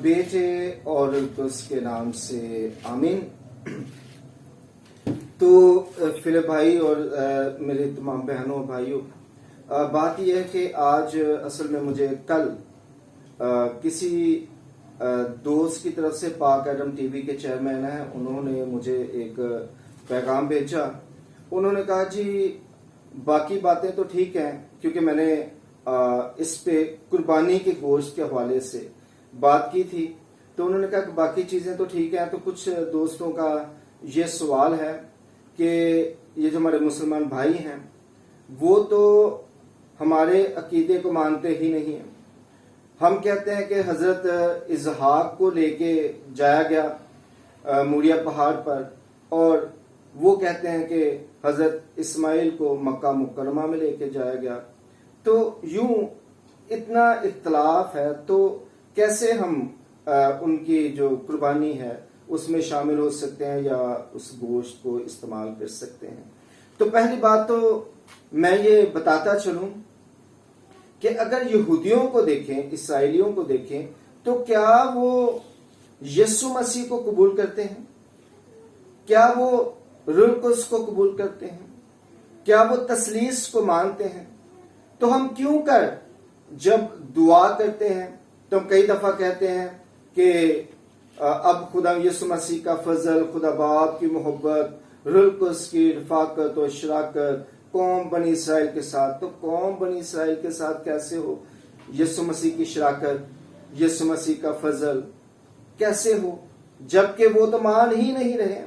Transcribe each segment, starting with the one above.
بیٹے اور اس کے نام سے آمین۔ تو فلپ بھائی اور میرے تمام بہنوں بھائیوں، بات یہ ہے کہ آج اصل میں مجھے کل کسی دوست کی طرف سے پاک ایڈم ٹی وی کے چیئرمین ہیں، انہوں نے مجھے ایک پیغام بھیجا۔ انہوں نے کہا جی باقی باتیں تو ٹھیک ہیں، کیونکہ میں نے اس پہ قربانی کے گوشت کے حوالے سے بات کی تھی، تو انہوں نے کہا کہ باقی چیزیں تو ٹھیک ہیں۔ تو کچھ دوستوں کا یہ سوال ہے کہ یہ جو ہمارے مسلمان بھائی ہیں وہ تو ہمارے عقیدے کو مانتے ہی نہیں ہیں۔ ہم کہتے ہیں کہ حضرت اسحاق کو لے کے جایا گیا موریا پہاڑ پر، اور وہ کہتے ہیں کہ حضرت اسماعیل کو مکہ مکرمہ میں لے کے جایا گیا۔ تو یوں اتنا اختلاف ہے، تو کیسے ہم ان کی جو قربانی ہے اس میں شامل ہو سکتے ہیں یا اس گوشت کو استعمال کر سکتے ہیں؟ تو پہلی بات تو میں یہ بتاتا چلوں کہ اگر یہودیوں کو دیکھیں، اسرائیلیوں کو دیکھیں، تو کیا وہ یسوع مسیح کو قبول کرتے ہیں؟ کیا وہ روح القدس کو قبول کرتے ہیں؟ کیا وہ تثلیث کو مانتے ہیں؟ تو ہم کیوں کر جب دعا کرتے ہیں تو ہم کئی دفعہ کہتے ہیں کہ اب خدا یسوع مسیح کا فضل، خدا باپ کی محبت، روح القدس کی رفاقت و شراکت قوم بنی اسرائیل کے ساتھ۔ تو قوم بنی اسرائیل کے ساتھ کیسے ہو یسوع مسیح کی شراکت، یسوع مسیح کا فضل کیسے ہو، جبکہ وہ تو مان ہی نہیں رہے؟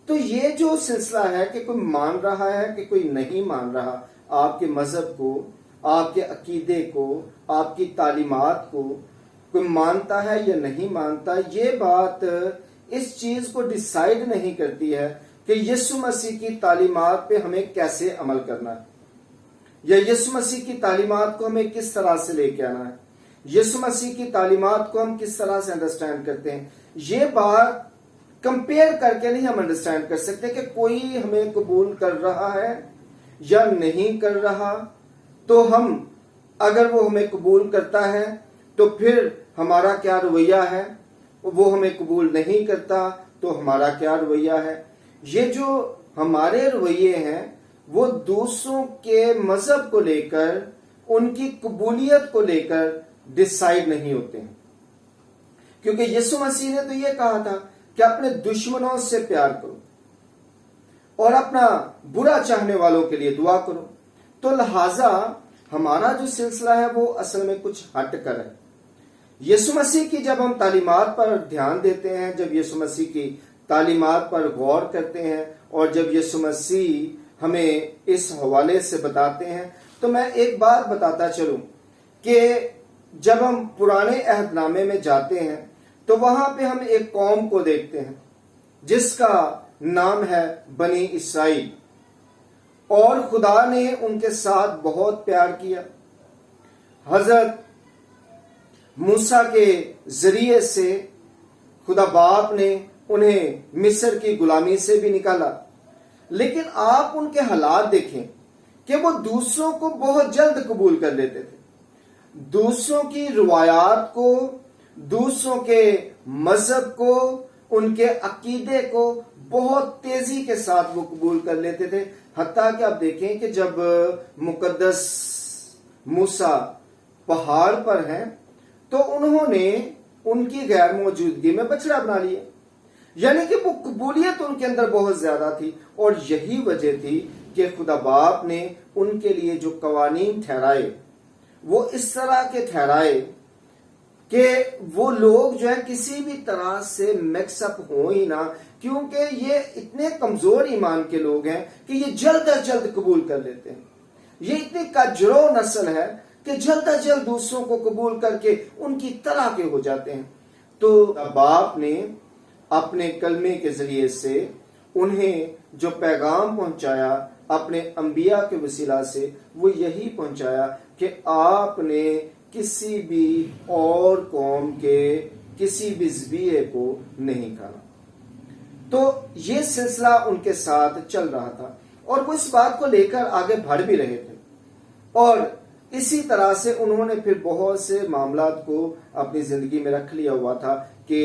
تو یہ جو سلسلہ ہے کہ کوئی مان رہا ہے کہ کوئی نہیں مان رہا، آپ کے مذہب کو، آپ کے عقیدے کو، آپ کی تعلیمات کو کوئی مانتا ہے یا نہیں مانتا، یہ بات اس چیز کو ڈیسائیڈ نہیں کرتی ہے کہ یسوع مسیح کی تعلیمات پہ ہمیں کیسے عمل کرنا ہے، یا یسوع مسیح کی تعلیمات کو ہمیں کس طرح سے لے کے آنا ہے، یسوع مسیح کی تعلیمات کو ہم کس طرح سے انڈرسٹینڈ کرتے ہیں۔ یہ بات کمپیئر کر کے نہیں ہم انڈرسٹینڈ کر سکتے کہ کوئی ہمیں قبول کر رہا ہے یا نہیں کر رہا۔ تو ہم اگر وہ ہمیں قبول کرتا ہے تو پھر ہمارا کیا رویہ ہے، وہ ہمیں قبول نہیں کرتا تو ہمارا کیا رویہ ہے۔ یہ جو ہمارے رویے ہیں وہ دوسروں کے مذہب کو لے کر، ان کی قبولیت کو لے کر ڈیسائیڈ نہیں ہوتے ہیں، کیونکہ یسوع مسیح نے تو یہ کہا تھا کہ اپنے دشمنوں سے پیار کرو اور اپنا برا چاہنے والوں کے لیے دعا کرو۔ تو لہٰذا ہمارا جو سلسلہ ہے وہ اصل میں کچھ ہٹ کر ہے۔ یسوع مسیح کی جب ہم تعلیمات پر دھیان دیتے ہیں، جب یسوع مسیح کی تعلیمات پر غور کرتے ہیں، اور جب یسوع مسیح ہمیں اس حوالے سے بتاتے ہیں، تو میں ایک بات بتاتا چلوں کہ جب ہم پرانے عہد نامے میں جاتے ہیں تو وہاں پہ ہم ایک قوم کو دیکھتے ہیں جس کا نام ہے بنی اسرائیل، اور خدا نے ان کے ساتھ بہت پیار کیا۔ حضرت موسیٰ کے ذریعے سے خدا باپ نے انہیں مصر کی غلامی سے بھی نکالا، لیکن آپ ان کے حالات دیکھیں کہ وہ دوسروں کو بہت جلد قبول کر لیتے تھے، دوسروں کی روایات کو، دوسروں کے مذہب کو، ان کے عقیدے کو بہت تیزی کے ساتھ وہ قبول کر لیتے تھے۔ حتیٰ کہ آپ دیکھیں کہ جب مقدس موسیٰ پہاڑ پر ہیں تو انہوں نے ان کی غیر موجودگی میں بچڑا بنا لیا، یعنی کہ وہ قبولیت ان کے اندر بہت زیادہ تھی۔ اور یہی وجہ تھی کہ خدا باپ نے ان کے لیے جو قوانین ٹھہرائے وہ اس طرح کے ٹھہرائے کہ وہ لوگ جو ہے کسی بھی طرح سے مکس اپ ہوں ہی نہ، کیونکہ یہ اتنے کمزور ایمان کے لوگ ہیں کہ یہ جلد از جلد قبول کر لیتے ہیں۔ یہ اتنی کجرو نسل ہے کہ جلد از جلد دوسروں کو قبول کر کے ان کی طرح کے ہو جاتے ہیں۔ تو باپ نے اپنے کلمے کے ذریعے سے انہیں جو پیغام پہنچایا اپنے انبیاء کے وسیلہ سے، وہ یہی پہنچایا کہ آپ نے کسی بھی اور قوم کے کسی بھی ذبیحے کو نہیں کھانا۔ تو یہ سلسلہ ان کے ساتھ چل رہا تھا، اور وہ اس بات کو لے کر آگے بڑھ بھی رہے تھے، اور اسی طرح سے انہوں نے پھر بہت سے معاملات کو اپنی زندگی میں رکھ لیا ہوا تھا کہ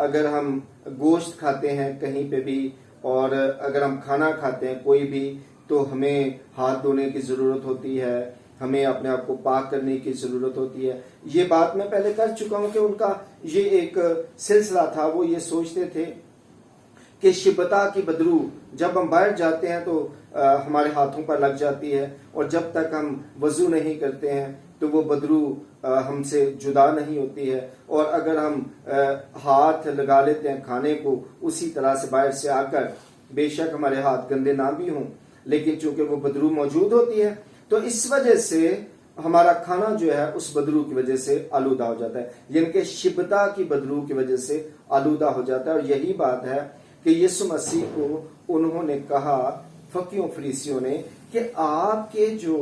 اگر ہم گوشت کھاتے ہیں کہیں پہ بھی، اور اگر ہم کھانا کھاتے ہیں کوئی بھی، تو ہمیں ہاتھ دھونے کی ضرورت ہوتی ہے، ہمیں اپنے آپ کو پاک کرنے کی ضرورت ہوتی ہے۔ یہ بات میں پہلے کر چکا ہوں کہ ان کا یہ ایک سلسلہ تھا، وہ یہ سوچتے تھے کہ شبتا کی بدرو جب ہم باہر جاتے ہیں تو ہمارے ہاتھوں پر لگ جاتی ہے، اور جب تک ہم وضو نہیں کرتے ہیں تو وہ بدرو ہم سے جدا نہیں ہوتی ہے، اور اگر ہم ہاتھ لگا لیتے ہیں کھانے کو اسی طرح سے باہر سے آ کر، بے شک ہمارے ہاتھ گندے نہ بھی ہوں لیکن چونکہ وہ بدرو موجود ہوتی ہے تو اس وجہ سے ہمارا کھانا جو ہے اس بدرو کی وجہ سے آلودہ ہو جاتا ہے، یعنی کہ شبتا کی بدرو کی وجہ سے آلودہ ہو جاتا ہے۔ اور یہی بات ہے کہ یسوع مسیح کو انہوں نے کہا، فقیوں فریسیوں نے، کہ آپ کے جو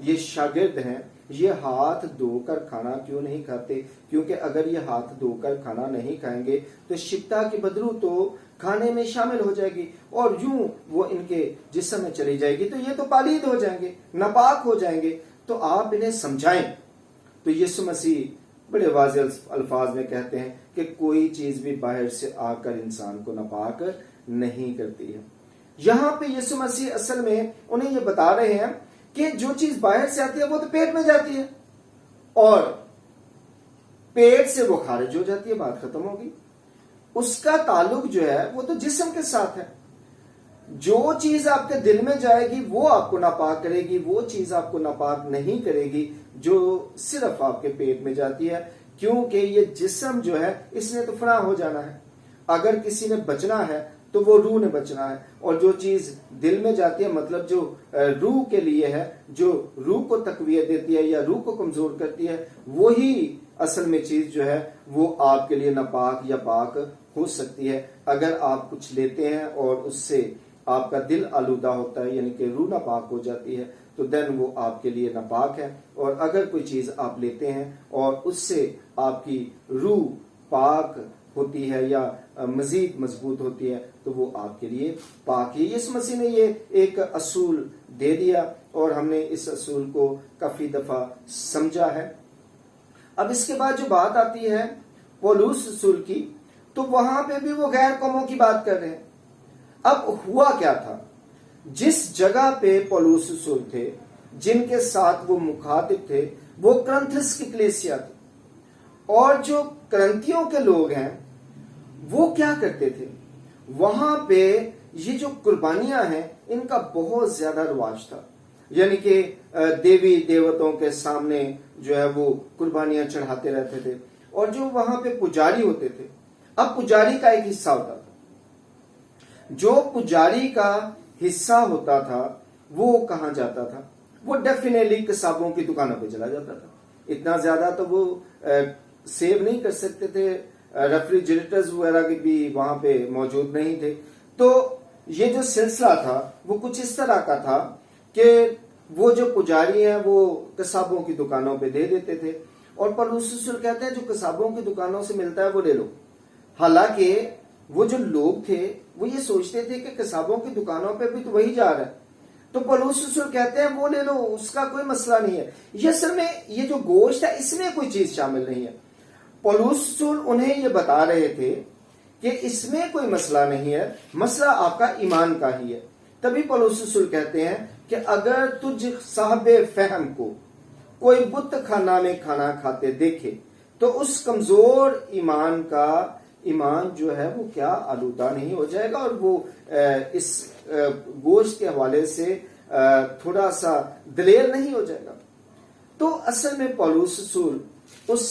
یہ شاگرد ہیں یہ ہاتھ دھو کر کھانا کیوں نہیں کھاتے؟ کیونکہ اگر یہ ہاتھ دھو کر کھانا نہیں کھائیں گے تو شبتا کی بدرو تو کھانے میں شامل ہو جائے گی اور یوں وہ ان کے جسم میں چلی جائے گی، تو یہ تو پالید ہو جائیں گے، ناپاک ہو جائیں گے، تو آپ انہیں سمجھائیں۔ تو یسوع مسیح بڑے واضح الفاظ میں کہتے ہیں کہ کوئی چیز بھی باہر سے آ کر انسان کو ناپاک نہیں کرتی ہے۔ یہاں پہ یسوع مسیح اصل میں انہیں یہ بتا رہے ہیں کہ جو چیز باہر سے آتی ہے وہ تو پیٹ میں جاتی ہے اور پیٹ سے وہ خارج ہو جاتی ہے، بات ختم ہوگی۔ اس کا تعلق جو ہے وہ تو جسم کے ساتھ ہے۔ جو چیز آپ کے دل میں جائے گی وہ آپ کو ناپاک کرے گی، وہ چیز آپ کو ناپاک نہیں کرے گی جو صرف آپ کے پیٹ میں جاتی ہے، کیونکہ یہ جسم جو ہے اس نے تو فنا ہو جانا ہے۔ اگر کسی نے بچنا ہے تو وہ روح نے بچنا ہے، اور جو چیز دل میں جاتی ہے، مطلب جو روح کے لیے ہے، جو روح کو تقویت دیتی ہے یا روح کو کمزور کرتی ہے، وہی اصل میں چیز جو ہے وہ آپ کے لیے ناپاک یا پاک ہو سکتی ہے۔ اگر آپ کچھ لیتے ہیں اور اس سے آپ کا دل آلودہ ہوتا ہے، یعنی کہ روح ناپاک ہو جاتی ہے، تو دین وہ آپ کے لیے ناپاک ہے۔ اور اگر کوئی چیز آپ لیتے ہیں اور اس سے آپ کی روح پاک ہوتی ہے یا مزید مضبوط ہوتی ہے تو وہ آپ کے لیے پاک ہے۔ یسوع مسیح نے یہ ایک اصول دے دیا اور ہم نے اس اصول کو کافی دفعہ سمجھا ہے۔ اب اس کے بعد جو بات آتی ہے پولس رسول کی، تو وہاں پہ بھی وہ غیر قوموں کی بات کر رہے ہیں۔ اب ہوا کیا تھا؟ جس جگہ پہ پولس رسول تھے، جن کے ساتھ وہ مخاطب تھے، وہ کرنتھس کی کلیسیا تھی، اور جو کرنتھیوں کے لوگ ہیں وہ کیا کرتے تھے؟ وہاں پہ یہ جو قربانیاں ہیں ان کا بہت زیادہ رواج تھا، یعنی کہ دیوی دیوتوں کے سامنے جو ہے وہ قربانیاں چڑھاتے رہتے تھے، اور جو وہاں پہ پجاری ہوتے تھے، اب پجاری کا ایک حصہ ہوتا تھا، جو پجاری کا حصہ ہوتا تھا وہ کہاں جاتا تھا؟ وہ ڈیفینیٹلی قصابوں کی دکانوں پہ چلا جاتا تھا۔ اتنا زیادہ تو وہ سیو نہیں کر سکتے تھے، ریفریجریٹرز وغیرہ بھی وہاں پہ موجود نہیں تھے، تو یہ جو سلسلہ تھا وہ کچھ اس طرح کا تھا کہ وہ جو پجاری ہیں وہ قصابوں کی دکانوں پہ دے دیتے تھے، اور پولس رسول کہتے ہیں جو قصابوں کی دکانوں سے ملتا ہے وہ لے لو۔ حالانکہ وہ جو لوگ تھے وہ یہ سوچتے تھے کہ قصابوں کی دکانوں پہ بھی تو وہی جا رہا ہے، تو پولس رسول کہتے ہیں وہ لے لو، اس کا کوئی مسئلہ نہیں ہے۔ یہ اصل میں یہ جو گوشت ہے اس میں کوئی چیز شامل نہیں ہے۔ پولس رسول انہیں یہ بتا رہے تھے کہ اس میں کوئی مسئلہ نہیں ہے، مسئلہ آپ کا ایمان کا ہی ہے۔ تبھی پولس رسول کہتے ہیں کہ اگر تجھ صاحب فہم کو کوئی بت خانہ میں کھانا کھاتے دیکھے تو اس کمزور ایمان کا ایمان جو ہے وہ کیا آلودہ نہیں ہو جائے گا، اور وہ اس گوشت کے حوالے سے تھوڑا سا دلیر نہیں ہو جائے گا۔ تو اصل میں پولس رسول اس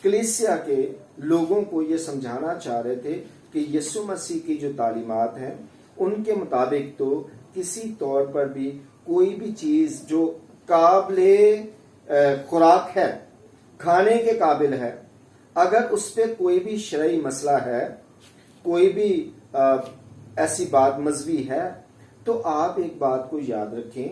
کلیسیا کے لوگوں کو یہ سمجھانا چاہ رہے تھے کہ یسوع مسیح کی جو تعلیمات ہیں ان کے مطابق تو کسی طور پر بھی کوئی بھی چیز جو قابل خوراک ہے، کھانے کے قابل ہے، اگر اس پہ کوئی بھی شرعی مسئلہ ہے، کوئی بھی ایسی بات مذہبی ہے، تو آپ ایک بات کو یاد رکھیں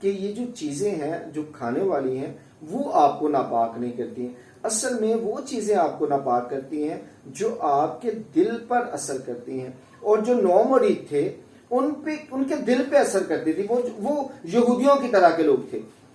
کہ یہ جو چیزیں ہیں جو کھانے والی ہیں وہ آپ کو ناپاک نہیں کرتی ہیں۔ اصل میں وہ چیزیں آپ کو ناپاک کرتی ہیں جو آپ کے دل پر اثر کرتی ہیں، اور جو نو مرید تھے ان کے دل پہ اثر کرتی تھی، وہ یہودیوں کی طرح کے لوگ تھے،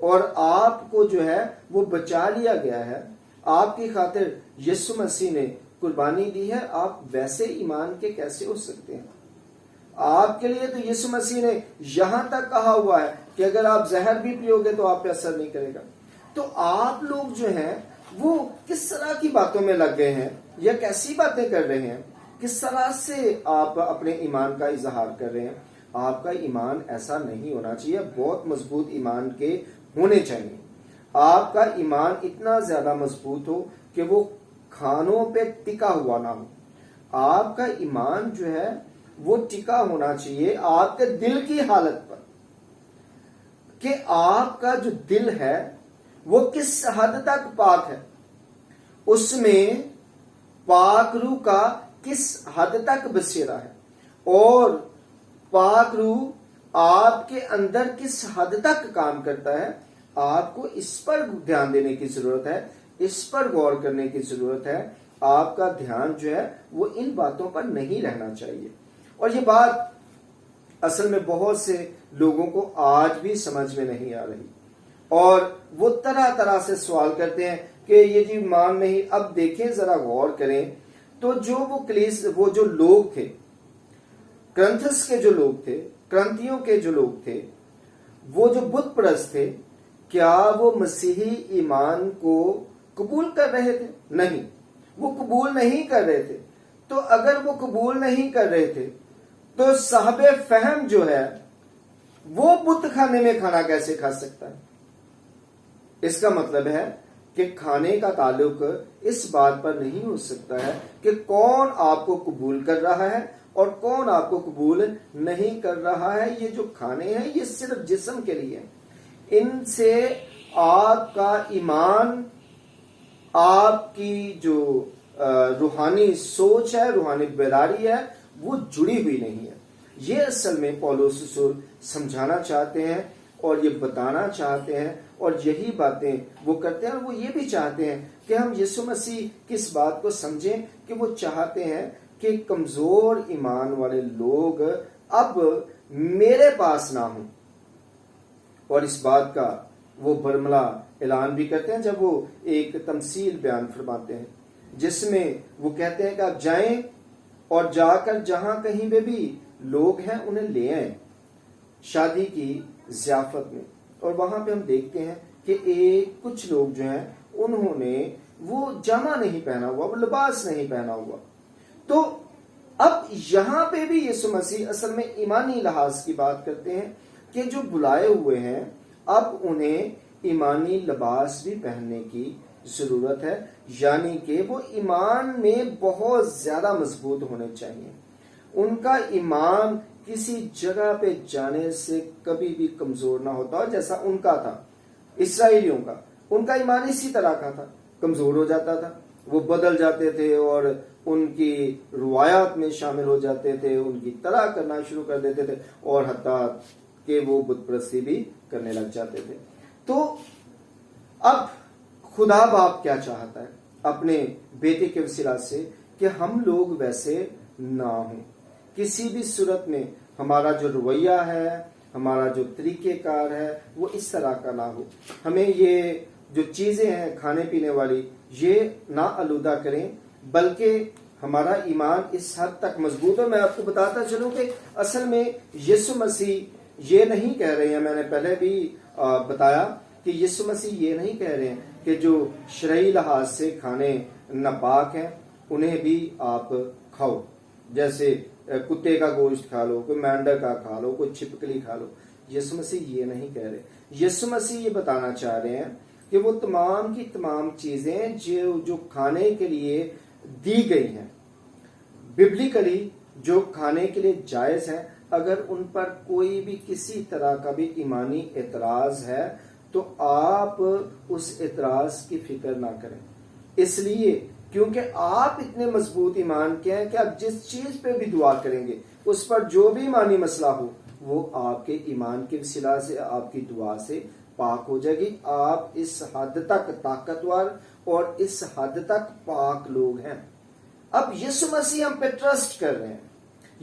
اور آپ کو جو ہے وہ بچا لیا گیا ہے، آپ کی خاطر یسوع مسیح نے قربانی دی ہے، آپ ویسے ایمان کے کیسے ہو سکتے ہیں؟ آپ کے لیے تو یسوع مسیح نے یہاں تک کہا ہوا ہے کہ اگر آپ زہر بھی پیو گے تو آپ پہ اثر نہیں کرے گا۔ تو آپ لوگ جو ہیں وہ کس طرح کی باتوں میں لگ گئے ہیں یا کیسی باتیں کر رہے ہیں؟ کس طرح سے آپ اپنے ایمان کا اظہار کر رہے ہیں؟ آپ کا ایمان ایسا نہیں ہونا چاہیے، بہت مضبوط ایمان کے ہونے چاہیے۔ آپ کا ایمان اتنا زیادہ مضبوط ہو کہ وہ کھانوں پہ ٹکا ہوا نہ ہو۔ آپ کا ایمان جو ہے وہ ٹکا ہونا چاہیے آپ کے دل کی حالت پر، کہ آپ کا جو دل ہے وہ کس حد تک پاک ہے، اس میں پاک روح کا کس حد تک بسیرا ہے، اور پاک روح آپ کے اندر کس حد تک کام کرتا ہے۔ آپ کو اس پر دھیان دینے کی ضرورت ہے، اس پر غور کرنے کی ضرورت ہے۔ آپ کا دھیان جو ہے وہ ان باتوں پر نہیں رہنا چاہیے۔ اور یہ بات اصل میں بہت سے لوگوں کو آج بھی سمجھ میں نہیں آ رہی، اور وہ طرح طرح سے سوال کرتے ہیں کہ یہ جی ایمان نہیں۔ اب دیکھیں، ذرا غور کریں تو وہ جو لوگ تھے، کرنتھس کے جو لوگ تھے، کرنتھیوں کے جو لوگ تھے، وہ جو بت پرست تھے، کیا وہ مسیحی ایمان کو قبول کر رہے تھے؟ نہیں، وہ قبول نہیں کر رہے تھے۔ تو اگر وہ قبول نہیں کر رہے تھے تو صاحب فہم جو ہے وہ بت خانے میں کھانا کیسے کھا سکتا ہے؟ اس کا مطلب ہے کہ کھانے کا تعلق اس بات پر نہیں ہو سکتا ہے کہ کون آپ کو قبول کر رہا ہے اور کون آپ کو قبول نہیں کر رہا ہے۔ یہ جو کھانے ہیں یہ صرف جسم کے لیے، ان سے آپ کا ایمان، آپ کی جو روحانی سوچ ہے، روحانی بیداری ہے، وہ جڑی ہوئی نہیں ہے۔ یہ اصل میں پولس رسول سمجھانا چاہتے ہیں اور یہ بتانا چاہتے ہیں، اور یہی باتیں وہ کرتے ہیں۔ اور وہ یہ بھی چاہتے ہیں کہ ہم یسوع مسیح کس بات کو سمجھیں کہ وہ چاہتے ہیں کہ کمزور ایمان والے لوگ اب میرے پاس نہ ہوں، اور اس بات کا وہ برملا اعلان بھی کرتے ہیں جب وہ ایک تمثیل بیان فرماتے ہیں، جس میں وہ کہتے ہیں کہ آپ جائیں اور جا کر جہاں کہیں پہ بھی لوگ ہیں انہیں لے آئیں شادی کی ضیافت میں۔ اور وہاں پہ ہم دیکھتے ہیں کہ کچھ لوگ جو ہیں انہوں نے وہ جامہ نہیں پہنا ہوا، وہ لباس نہیں پہنا ہوا۔ تو اب یہاں پہ بھی یسوع مسیح اصل میں ایمانی لحاظ کی بات کرتے ہیں کہ جو بلائے ہوئے ہیں اب انہیں ایمانی لباس بھی پہننے کی ضرورت ہے، یعنی کہ وہ ایمان میں بہت زیادہ مضبوط ہونے چاہیے۔ ان کا ایمان کسی جگہ پہ جانے سے کبھی بھی کمزور نہ ہوتا، جیسا ان کا تھا، اسرائیلیوں کا۔ ان کا ایمان اسی طرح کا تھا، کمزور ہو جاتا تھا، وہ بدل جاتے تھے اور ان کی روایات میں شامل ہو جاتے تھے، ان کی طرح کرنا شروع کر دیتے تھے، اور حتیٰ کہ وہ بت پرستی بھی کرنے لگ جاتے تھے۔ تو اب خدا باپ کیا چاہتا ہے اپنے بیٹے کے وسیلہ سے؟ کہ ہم لوگ ویسے نہ ہوں، کسی بھی صورت میں ہمارا جو رویہ ہے، ہمارا جو طریقہ کار ہے وہ اس طرح کا نہ ہو۔ ہمیں یہ جو چیزیں ہیں کھانے پینے والی یہ نہ آلودہ کریں، بلکہ ہمارا ایمان اس حد تک مضبوط ہو۔ میں آپ کو بتاتا چلوں کہ اصل میں یسوع مسیح یہ نہیں کہہ رہے ہیں، میں نے پہلے بھی بتایا کہ یسوع مسیح یہ نہیں کہہ رہے ہیں کہ جو شرعی لحاظ سے کھانے ناپاک ہیں انہیں بھی آپ کھاؤ، جیسے کتے کا گوشت کھا لو، کوئی مینڈک کا کھا لو، کوئی چھپکلی کھا لو۔ یسوع مسیح یہ نہیں کہہ رہے۔ یسوع مسیح یہ بتانا چاہ رہے ہیں کہ وہ تمام کی تمام چیزیں جو کھانے کے لیے دی گئی ہیں، ببلیکلی جو کھانے کے لیے جائز ہیں، اگر ان پر کوئی بھی کسی طرح کا بھی ایمانی اعتراض ہے تو آپ اس اعتراض کی فکر نہ کریں، اس لیے کیونکہ آپ اتنے مضبوط ایمان کے ہیں کہ آپ جس چیز پہ بھی دعا کریں گے اس پر جو بھی ایمانی مسئلہ ہو وہ آپ کے ایمان کے وسیلہ سے، آپ کی دعا سے پاک ہو جائے گی۔ آپ اس حد تک طاقتور اور اس حد تک پاک لوگ ہیں۔ اب یسوع مسیح ہم پہ ٹرسٹ کر رہے ہیں،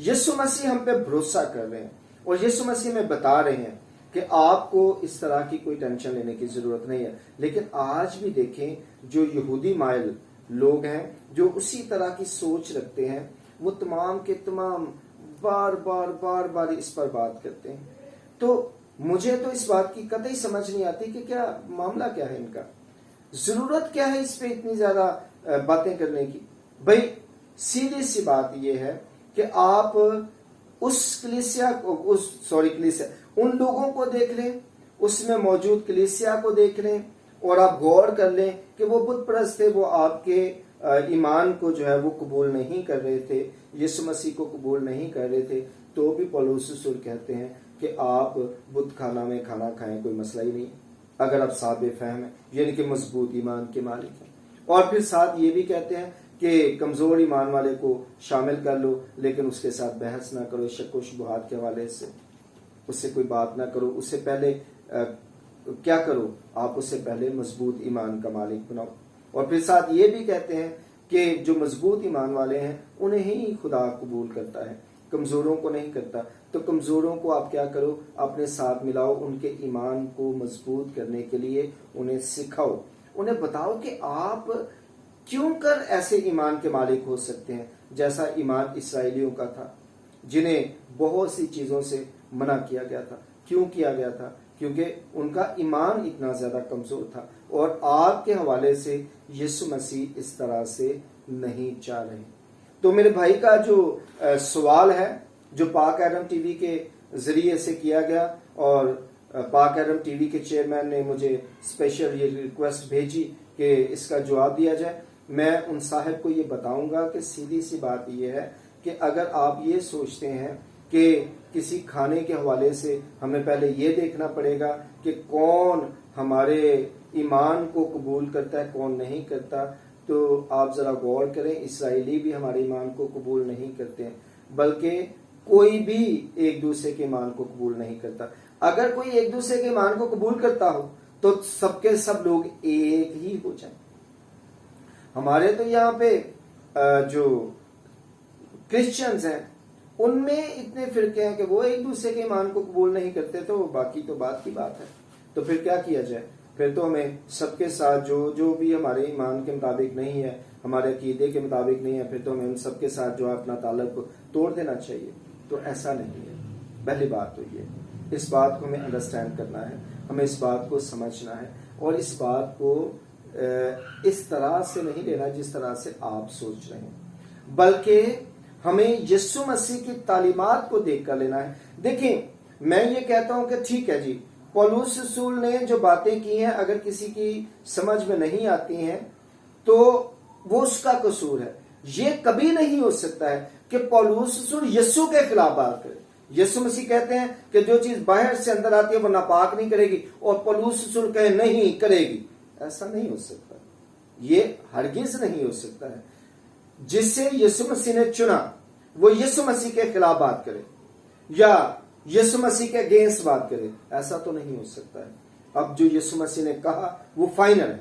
یسوع مسیح ہم پہ بھروسہ کر رہے ہیں، اور یسوع مسیح میں بتا رہے ہیں کہ آپ کو اس طرح کی کوئی ٹینشن لینے کی ضرورت نہیں ہے. لیکن آج بھی دیکھیں جو یہودی مائل لوگ ہیں جو اسی طرح کی سوچ رکھتے ہیں وہ تمام کے تمام بار بار اس پر بات کرتے ہیں. تو مجھے تو اس بات کی قطعی سمجھ نہیں آتی کہ کیا معاملہ کیا ہے ان کا, ضرورت کیا ہے اس پہ اتنی زیادہ باتیں کرنے کی. بھائی سیدھی سی بات یہ ہے کہ آپ کلیسیا ان لوگوں کو دیکھ لیں, اس میں موجود کلیسیا کو دیکھ لیں اور آپ غور کر لیں کہ وہ بت پرست تھے, وہ آپ کے ایمان کو جو ہے وہ قبول نہیں کر رہے تھے, یسوع مسیح کو قبول نہیں کر رہے تھے. تو بھی پولس رسول کہتے ہیں کہ آپ بت خانہ میں کھانا کھائیں, کوئی مسئلہ ہی نہیں اگر آپ صابر فہم ہیں, یعنی کہ مضبوط ایمان کے مالک ہیں. اور پھر ساتھ یہ بھی کہتے ہیں کہ کمزور ایمان والے کو شامل کر لو, لیکن اس کے ساتھ بحث نہ کرو, شک و شبہات کے حوالے سے اس سے کوئی بات نہ کرو. اس سے پہلے کیا کرو, آپ اس سے پہلے مضبوط ایمان کا مالک بناؤ. اور پھر ساتھ یہ بھی کہتے ہیں کہ جو مضبوط ایمان والے ہیں انہیں ہی خدا قبول کرتا ہے, کمزوروں کو نہیں کرتا. تو کمزوروں کو آپ کیا کرو, اپنے ساتھ ملاؤ, ان کے ایمان کو مضبوط کرنے کے لیے انہیں سکھاؤ, انہیں بتاؤ کہ آپ کیوں کر ایسے ایمان کے مالک ہو سکتے ہیں جیسا ایمان اسرائیلیوں کا تھا, جنہیں بہت سی چیزوں سے منع کیا گیا تھا. کیوں کیا گیا تھا؟ کیونکہ ان کا ایمان اتنا زیادہ کمزور تھا, اور آپ کے حوالے سے یسوع مسیح اس طرح سے نہیں چاہ رہے. تو میرے بھائی کا جو سوال ہے جو پاک ایرم ٹی وی کے ذریعے سے کیا گیا, اور پاک ایرم ٹی وی کے چیئرمین نے مجھے اسپیشل یہ ریکویسٹ بھیجی کہ اس کا جواب دیا جائے, میں ان صاحب کو یہ بتاؤں گا کہ سیدھی سی بات یہ ہے کہ اگر آپ یہ سوچتے ہیں کہ کسی کھانے کے حوالے سے ہمیں پہلے یہ دیکھنا پڑے گا کہ کون ہمارے ایمان کو قبول کرتا ہے کون نہیں کرتا, تو آپ ذرا غور کریں, اسرائیلی بھی ہمارے ایمان کو قبول نہیں کرتے ہیں, بلکہ کوئی بھی ایک دوسرے کے ایمان کو قبول نہیں کرتا. اگر کوئی ایک دوسرے کے ایمان کو قبول کرتا ہو تو سب کے سب لوگ ایک ہی ہو جائیں. ہمارے تو یہاں پہ جو کرسچنز ہیں ان میں اتنے فرقے ہیں کہ وہ ایک دوسرے کے ایمان کو قبول نہیں کرتے, تو باقی تو بات کی بات ہے. تو پھر کیا کیا جائے؟ پھر تو ہمیں سب کے ساتھ جو بھی ہمارے ایمان کے مطابق نہیں ہے, ہمارے عقیدے کے مطابق نہیں ہے, پھر تو ہمیں ان سب کے ساتھ جو ہے اپنا تعلق توڑ دینا چاہیے. تو ایسا نہیں ہے. پہلی بات تو یہ, اس بات کو ہمیں انڈرسٹینڈ کرنا ہے, ہمیں اس بات کو سمجھنا ہے, اور اس بات کو اس طرح سے نہیں لینا جس طرح سے آپ سوچ رہے ہیں, بلکہ ہمیں یسوع مسیح کی تعلیمات کو دیکھ کر لینا ہے. دیکھیں میں یہ کہتا ہوں کہ ٹھیک ہے جی, پولس رسول نے جو باتیں کی ہیں اگر کسی کی سمجھ میں نہیں آتی ہیں تو وہ اس کا قصور ہے. یہ کبھی نہیں ہو سکتا ہے کہ پولس رسول یسوع کے خلاف بات کرے. یسوع مسیح کہتے ہیں کہ جو چیز باہر سے اندر آتی ہے وہ ناپاک نہیں کرے گی, اور پولس رسول کہے نہیں کرے گی. ایسا نہیں ہو سکتا, یہ ہرگز نہیں ہو سکتا ہے. جس سے یسوع مسیح نے چنا وہ یسوع مسیح کے خلاف بات کرے یا یسوع مسیح کے اگینسٹ بات کرے, ایسا تو نہیں ہو سکتا ہے. اب جو یسوع مسیح نے کہا وہ فائنل ہے,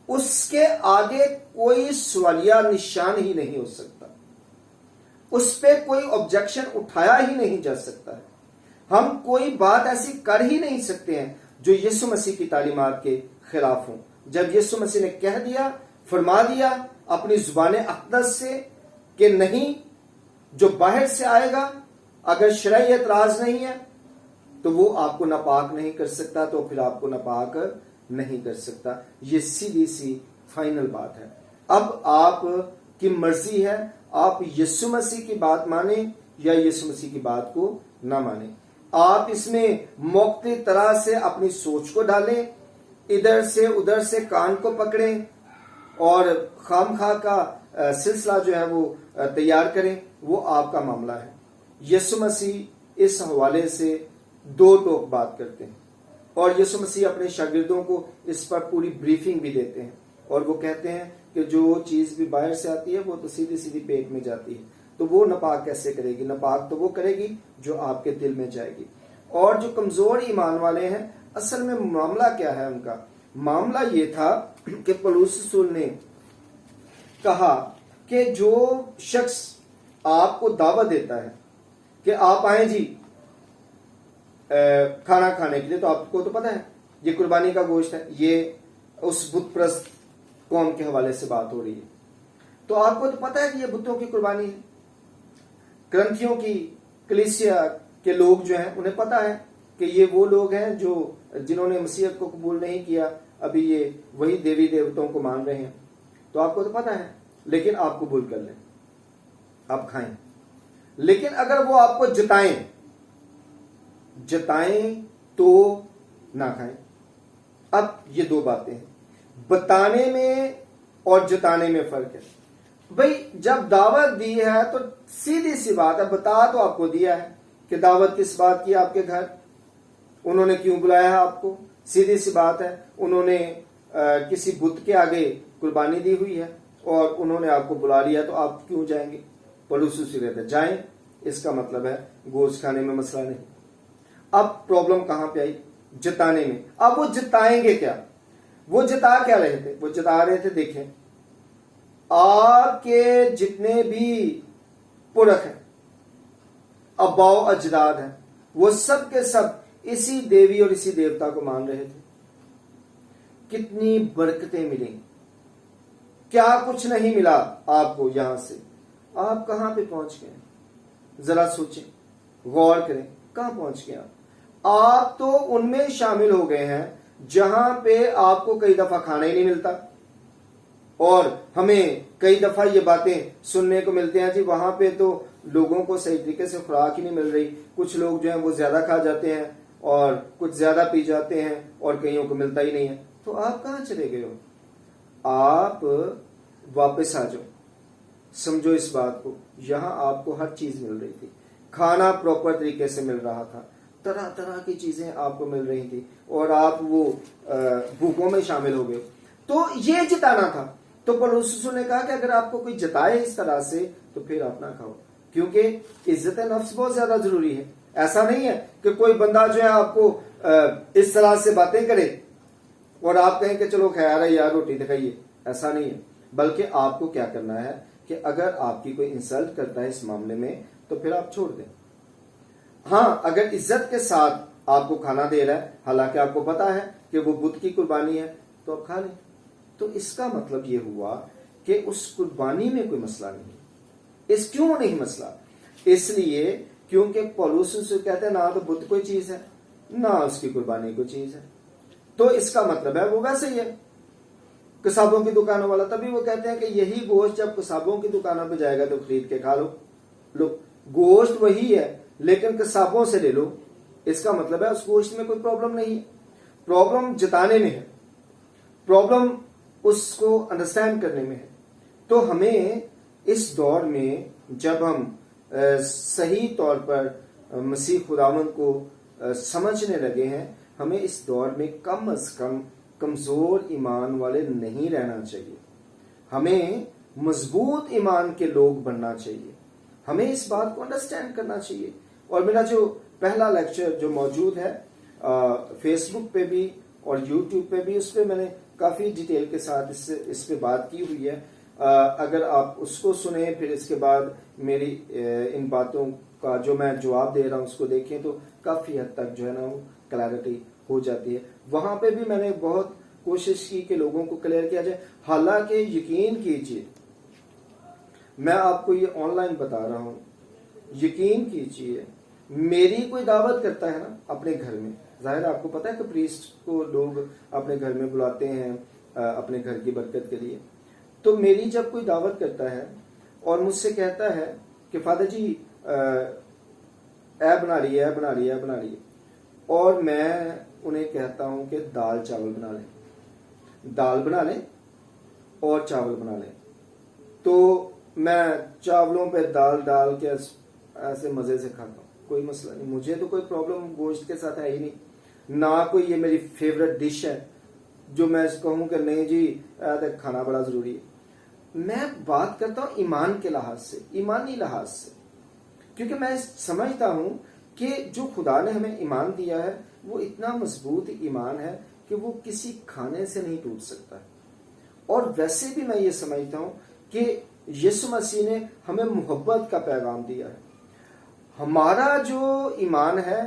اس کے آگے کوئی سوالیہ نشان ہی نہیں ہو سکتا, اس پہ کوئی آبجیکشن اٹھایا ہی نہیں جا سکتا ہے. ہم کوئی بات ایسی کر ہی نہیں سکتے ہیں جو یسوع مسیح کی تعلیمات کے خلاف ہوں. جب یسوع مسیح نے کہہ دیا, فرما دیا اپنی زبان اقدس سے کہ نہیں, جو باہر سے آئے گا اگر شرعی اعتراض نہیں ہے تو وہ آپ کو ناپاک نہیں کر سکتا, تو پھر آپ کو ناپاک نہیں کر سکتا. یہ سیدھی سی فائنل بات ہے. اب آپ کی مرضی ہے, آپ یسوع مسیح کی بات مانیں یا یسوع مسیح کی بات کو نہ مانیں. آپ اس میں مختلف طرح سے اپنی سوچ کو ڈالیں, ادھر سے ادھر سے کان کو پکڑیں اور خام خواہ کا سلسلہ جو ہے وہ تیار کریں, وہ آپ کا معاملہ ہے. یسوع مسیح اس حوالے سے دو ٹوک بات کرتے ہیں, اور یسوع مسیح اپنے شاگردوں کو اس پر پوری بریفنگ بھی دیتے ہیں, اور وہ کہتے ہیں کہ جو چیز بھی باہر سے آتی ہے وہ تو سیدھی سیدھی پیٹ میں جاتی ہے, تو وہ ناپاک کیسے کرے گی؟ ناپاک تو وہ کرے گی جو آپ کے دل میں جائے گی. اور جو کمزور ایمان والے ہیں, اصل میں معاملہ کیا ہے ان کا؟ معاملہ یہ تھا کہ پولس رسول نے کہا کہ جو شخص آپ کو دعوت دیتا ہے کہ آپ آئیں جی کھانا کھانے کے لیے، تو آپ کو تو پتا ہے یہ قربانی کا گوشت ہے، یہ اس بت پرست قوم کے حوالے سے بات ہو رہی ہے، تو آپ کو تو پتا ہے کہ یہ بتوں کی قربانی ہے. کرنتھیوں کی کلیسیا کے لوگ جو ہیں انہیں پتا ہے کہ یہ وہ لوگ ہیں جنہوں نے مسیحیت کو قبول نہیں کیا، ابھی یہ وہی دیوی دیوتوں کو مان رہے ہیں، تو آپ کو تو پتا ہے، لیکن آپ قبول کر لیں، آپ کھائیں. لیکن اگر وہ آپ کو جتائیں تو نہ کھائیں. اب یہ دو باتیں ہیں، بتانے میں اور جتانے میں فرق ہے. بھئی جب دعوت دی ہے تو سیدھی سی بات ہے، بتا تو آپ کو دیا ہے کہ دعوت کس بات کی آپ کے گھر، انہوں نے کیوں بلایا ہے آپ کو، سیدھی سی بات ہے، انہوں نے کسی بت کے آگے قربانی دی ہوئی ہے اور انہوں نے آپ کو بلا لیا، تو آپ کیوں جائیں گے؟ پولس اسی کہتے ہیں جائیں، اس کا مطلب ہے گوشت کھانے میں مسئلہ نہیں. اب پرابلم کہاں پہ آئی؟ جتانے میں. اب وہ جتائیں گے کیا؟ وہ جتا کیا رہے تھے؟ وہ جتا رہے تھے، دیکھیں آپ کے جتنے بھی پرخ ہیں، اباؤ اجداد ہیں، وہ سب کے سب اسی دیوی اور اسی دیوتا کو مان رہے تھے. کتنی برکتیں ملیں، کیا کچھ نہیں ملا آپ کو یہاں سے، آپ کہاں پہ پہنچ گئے؟ ذرا سوچیں، غور کریں، کہاں پہنچ گئے آپ تو ان میں شامل ہو گئے ہیں جہاں پہ آپ کو کئی دفعہ کھانا ہی نہیں ملتا، اور ہمیں کئی دفعہ یہ باتیں سننے کو ملتے ہیں، جی وہاں پہ تو لوگوں کو صحیح طریقے سے خوراک ہی نہیں مل رہی، کچھ لوگ جو ہیں وہ زیادہ کھا جاتے ہیں اور کچھ زیادہ پی جاتے ہیں اور کئیوں کو ملتا ہی نہیں ہے. تو آپ کہاں چلے گئے ہو؟ آپ واپس آ جاؤ، سمجھو اس بات کو، یہاں آپ کو ہر چیز مل رہی تھی، کھانا پراپر طریقے سے مل رہا تھا، طرح طرح کی چیزیں آپ کو مل رہی تھی، اور آپ وہ بھوکوں میں شامل ہو گئے. تو یہ جتانا تھا. تو پولس رسول نے کہا کہ اگر آپ کو کوئی جتائے اس طرح سے تو پھر آپ نہ کھاؤ، کیونکہ عزت نفس بہت زیادہ ضروری ہے. ایسا نہیں ہے کہ کوئی بندہ جو ہے آپ کو اس طرح سے باتیں کرے اور آپ کہیں کہ چلو خیر ہے یار روٹی دکھائیے، ایسا نہیں ہے. بلکہ آپ کو کیا کرنا ہے کہ اگر آپ کی کوئی انسلٹ کرتا ہے اس معاملے میں تو پھر آپ چھوڑ دیں. ہاں اگر عزت کے ساتھ آپ کو کھانا دے رہا ہے، حالانکہ آپ کو پتا ہے کہ وہ بت کی قربانی ہے، تو آپ کھا لیں. تو اس کا مطلب یہ ہوا کہ اس قربانی میں کوئی مسئلہ نہیں. اس کیوں نہیں مسئلہ؟ اس لیے کیونکہ پولس سے کہتے ہیں نہ تو بت کوئی چیز ہے نہ اس کی قربانی کوئی چیز ہے. تو اس کا مطلب ہے وہ ویسے ہی ہے قصابوں کی دکانوں والا. تبھی وہ کہتے ہیں کہ یہی گوشت جب قصابوں کی دکانوں پہ جائے گا تو خرید کے کھا لو. گوشت وہی ہے لیکن قصابوں سے لے لو. اس کا مطلب ہے اس گوشت میں کوئی پرابلم نہیں ہے، پرابلم جتانے میں ہے، پرابلم اس کو انڈرسٹینڈ کرنے میں ہے. تو ہمیں اس دور میں جب ہم صحیح طور پر مسیح خداوند کو سمجھنے لگے ہیں، ہمیں اس دور میں کم از کم کمزور ایمان والے نہیں رہنا چاہیے، ہمیں مضبوط ایمان کے لوگ بننا چاہیے. ہمیں اس بات کو انڈرسٹینڈ کرنا چاہیے. اور میرا جو پہلا لیکچر جو موجود ہے فیس بک پہ بھی اور یوٹیوب پہ بھی، اس پہ میں نے کافی ڈیٹیل کے ساتھ اس پہ بات کی ہوئی ہے. اگر آپ اس کو سنیں پھر اس کے بعد میری ان باتوں کا جو میں جواب دے رہا ہوں اس کو دیکھیں تو کافی حد تک جو ہے نا وہ کلیئرٹی ہو جاتی ہے. وہاں پہ بھی میں نے بہت کوشش کی کہ لوگوں کو کلیئر کیا جائے. حالانکہ یقین کیجئے میں آپ کو یہ آن لائن بتا رہا ہوں، یقین کیجئے میری کوئی دعوت کرتا ہے نا اپنے گھر میں، ظاہر آپ کو پتا ہے کہ پریسٹ کو لوگ اپنے گھر میں بلاتے ہیں اپنے گھر کی برکت کے لیے. تو میری جب کوئی دعوت کرتا ہے اور مجھ سے کہتا ہے کہ فادر جی اے بنا لیے اور میں انہیں کہتا ہوں کہ دال چاول بنا لیں اور چاول بنا لیں، تو میں چاولوں پہ دال ڈال کے ایسے مزے سے کھاتا ہوں، کوئی مسئلہ نہیں. مجھے تو کوئی پرابلم گوشت کے ساتھ ہے ہی نہیں، نہ کوئی یہ میری فیوریٹ ڈش ہے جو میں کہوں کہ نہیں جی کھانا بڑا ضروری ہے. میں بات کرتا ہوں ایمان کے لحاظ سے، ایمانی لحاظ سے، کیونکہ میں سمجھتا ہوں کہ جو خدا نے ہمیں ایمان دیا ہے وہ اتنا مضبوط ایمان ہے کہ وہ کسی کھانے سے نہیں ٹوٹ سکتا. اور ویسے بھی میں یہ سمجھتا ہوں کہ یسوع مسیح نے ہمیں محبت کا پیغام دیا ہے. ہمارا جو ایمان ہے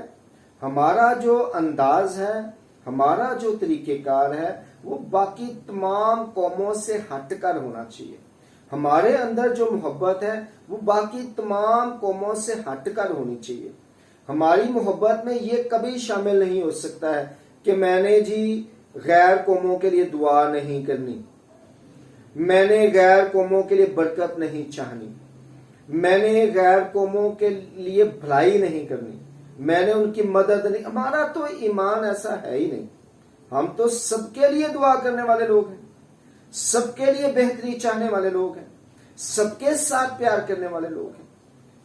ہمارا جو انداز ہے، ہمارا جو طریقہ کار ہے، وہ باقی تمام قوموں سے ہٹ کر ہونا چاہیے. ہمارے اندر جو محبت ہے وہ باقی تمام قوموں سے ہٹ کر ہونی چاہیے. ہماری محبت میں یہ کبھی شامل نہیں ہو سکتا ہے کہ میں نے جی غیر قوموں کے لیے دعا نہیں کرنی، میں نے غیر قوموں کے لیے برکت نہیں چاہنی، میں نے غیر قوموں کے لیے بھلائی نہیں کرنی، میں نے ان کی مدد نہیں. ہمارا تو ایمان ایسا ہے ہی نہیں. ہم تو سب کے لیے دعا کرنے والے لوگ ہیں، سب کے لیے بہتری چاہنے والے لوگ ہیں، سب کے ساتھ پیار کرنے والے لوگ ہیں.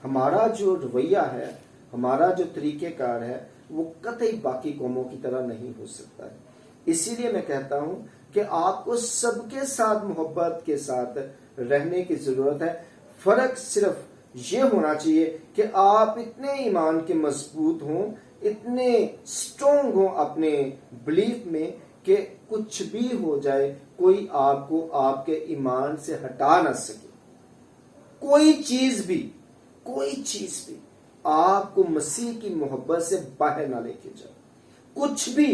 ہمارا جو رویہ ہے، ہمارا جو طریقہ کار ہے، وہ قطعی باقی قوموں کی طرح نہیں ہو سکتا ہے. اسی لیے میں کہتا ہوں کہ آپ کو سب کے ساتھ محبت کے ساتھ رہنے کی ضرورت ہے. فرق صرف یہ ہونا چاہیے کہ آپ اتنے ایمان کے مضبوط ہوں، اتنے سٹرونگ ہوں اپنے بلیف میں کہ کچھ بھی ہو جائے کوئی آپ کو آپ کے ایمان سے ہٹا نہ سکے. کوئی چیز بھی آپ کو مسیح کی محبت سے باہر نہ لے کے جائے. کچھ بھی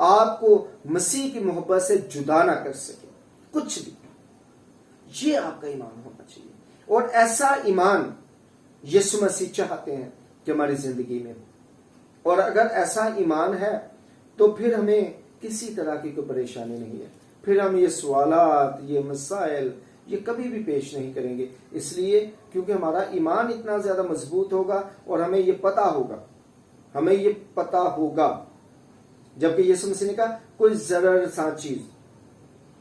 آپ کو مسیح کی محبت سے جدا نہ کر سکے. کچھ بھی. یہ آپ کا ایمان ہونا چاہیے. اور ایسا ایمان یسوع مسیح چاہتے ہیں کہ ہماری زندگی میں ہو. اور اگر ایسا ایمان ہے تو پھر ہمیں کسی طرح کی کوئی پریشانی نہیں ہے. پھر ہم یہ سوالات، یہ مسائل یہ کبھی بھی پیش نہیں کریں گے. اس لیے کیونکہ ہمارا ایمان اتنا زیادہ مضبوط ہوگا اور ہمیں یہ پتا ہوگا. جبکہ یسوع مسیح نے کہا کوئی ضرر سا چیز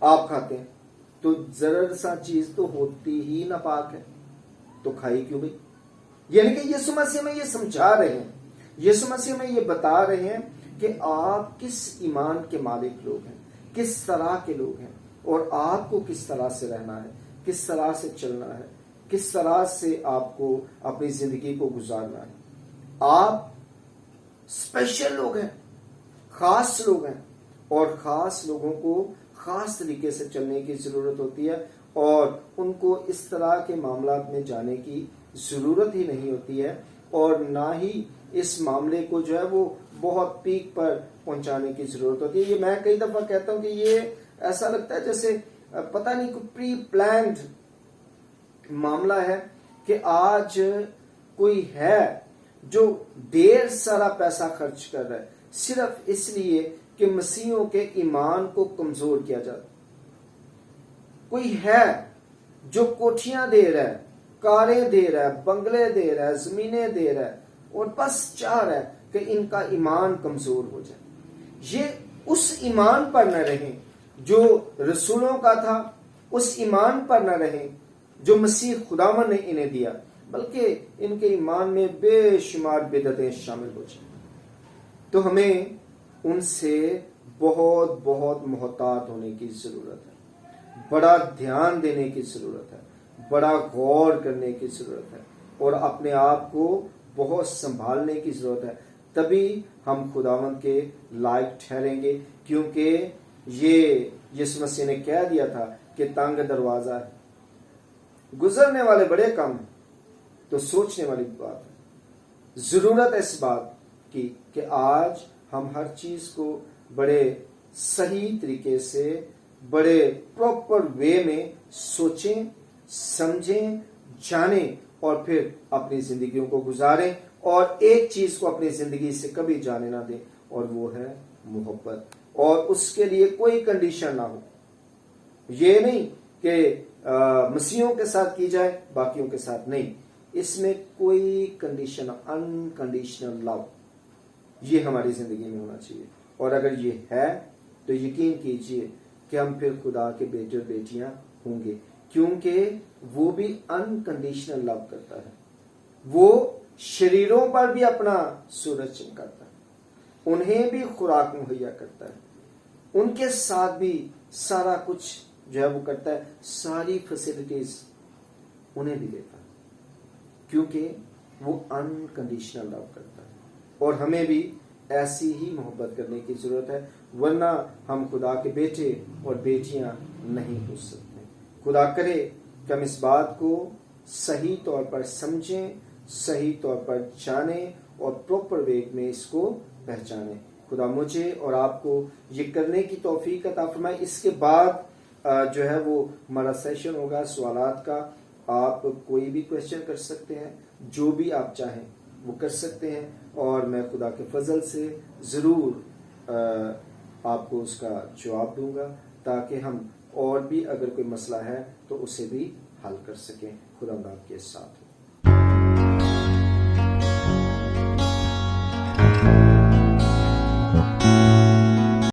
آپ کھاتے ہیں تو ضرر سا چیز تو ہوتی ہی ناپاک ہے، تو کھائی کیوں بھائی؟ یعنی کہ یسوع مسیح میں یہ سمجھا رہے ہیں، یسوع مسیح میں یہ بتا رہے ہیں کہ آپ کس ایمان کے مالک لوگ ہیں، کس طرح کے لوگ ہیں، اور آپ کو کس طرح سے رہنا ہے، کس طرح سے چلنا ہے، کس طرح سے آپ کو اپنی زندگی کو گزارنا ہے. آپ اسپیشل لوگ ہیں، خاص لوگ ہیں، اور خاص لوگوں کو خاص طریقے سے چلنے کی ضرورت ہوتی ہے، اور ان کو اس طرح کے معاملات میں جانے کی ضرورت ہی نہیں ہوتی ہے، اور نہ ہی اس معاملے کو جو ہے وہ بہت پیک پر پہنچانے کی ضرورت ہوتی ہے. یہ میں کئی دفعہ کہتا ہوں کہ یہ ایسا لگتا ہے جیسے پتہ نہیں کوئی پری پلانڈ معاملہ ہے کہ آج کوئی ہے جو ڈھیر سارا پیسہ خرچ کر رہا ہے صرف اس لیے کہ مسیحیوں کے ایمان کو کمزور کیا جائے. کوئی ہے جو کوٹھیاں دے رہا ہے، کاریں دے رہا ہے، بنگلے دے رہا ہے، زمینیں دے رہا ہے، اور بس چاہ رہا ہے کہ ان کا ایمان کمزور ہو جائے. یہ اس ایمان پر نہ رہیں جو رسولوں کا تھا، اس ایمان پر نہ رہیں جو مسیح خداوند نے انہیں دیا، بلکہ ان کے ایمان میں بے شمار بدعتیں شامل ہو جائیں. تو ہمیں ان سے بہت بہت محتاط ہونے کی ضرورت ہے، بڑا دھیان دینے کی ضرورت ہے، بڑا غور کرنے کی ضرورت ہے، اور اپنے آپ کو بہت سنبھالنے کی ضرورت ہے. تبھی ہم خداوند کے لائق ٹھہریں گے، کیونکہ یہ یسوع مسیح نے کہہ دیا تھا کہ تنگ دروازہ ہے، گزرنے والے بڑے کم ہیں. تو سوچنے والی بات ہے، ضرورت ہے اس بات کی کہ آج ہم ہر چیز کو بڑے صحیح طریقے سے، بڑے پراپر وے میں سوچیں، سمجھیں، جانیں، اور پھر اپنی زندگیوں کو گزاریں. اور ایک چیز کو اپنی زندگی سے کبھی جانے نہ دیں، اور وہ ہے محبت. اور اس کے لیے کوئی کنڈیشن نہ ہو. یہ نہیں کہ مسیحیوں کے ساتھ کی جائے باقیوں کے ساتھ نہیں. اس میں کوئی کنڈیشن، انکنڈیشنل لو، یہ ہماری زندگی میں ہونا چاہیے. اور اگر یہ ہے تو یقین کیجئے کہ ہم پھر خدا کے بیٹے اور بیٹیاں ہوں گے، کیونکہ وہ بھی انکنڈیشنل لو کرتا ہے. وہ شریروں پر بھی اپنا سورج چمکاتا ہے، انہیں بھی خوراک مہیا کرتا ہے، ان کے ساتھ بھی سارا کچھ جو ہے وہ کرتا ہے، ساری فیسلٹیز انہیں بھی دیتا ہے، کیونکہ وہ انکنڈیشنل لو کرتا ہے. اور ہمیں بھی ایسی ہی محبت کرنے کی ضرورت ہے، ورنہ ہم خدا کے بیٹے اور بیٹیاں نہیں ہو سکتے. خدا کرے کہ ہم اس بات کو صحیح طور پر سمجھیں، صحیح طور پر جانیں، اور پراپر وے میں اس کو پہچانیں. خدا مجھے اور آپ کو یہ کرنے کی توفیق عطا فرمائے. اس کے بعد جو ہے وہ ہمارا سیشن ہوگا سوالات کا. آپ کوئی بھی کوشچن کر سکتے ہیں, جو بھی آپ چاہیں وہ کر سکتے ہیں, اور میں خدا کے فضل سے ضرور آپ کو اس کا جواب دوں گا, تاکہ ہم اور بھی اگر کوئی مسئلہ ہے تو اسے بھی حل کر سکیں. خدا آپ کے ساتھ.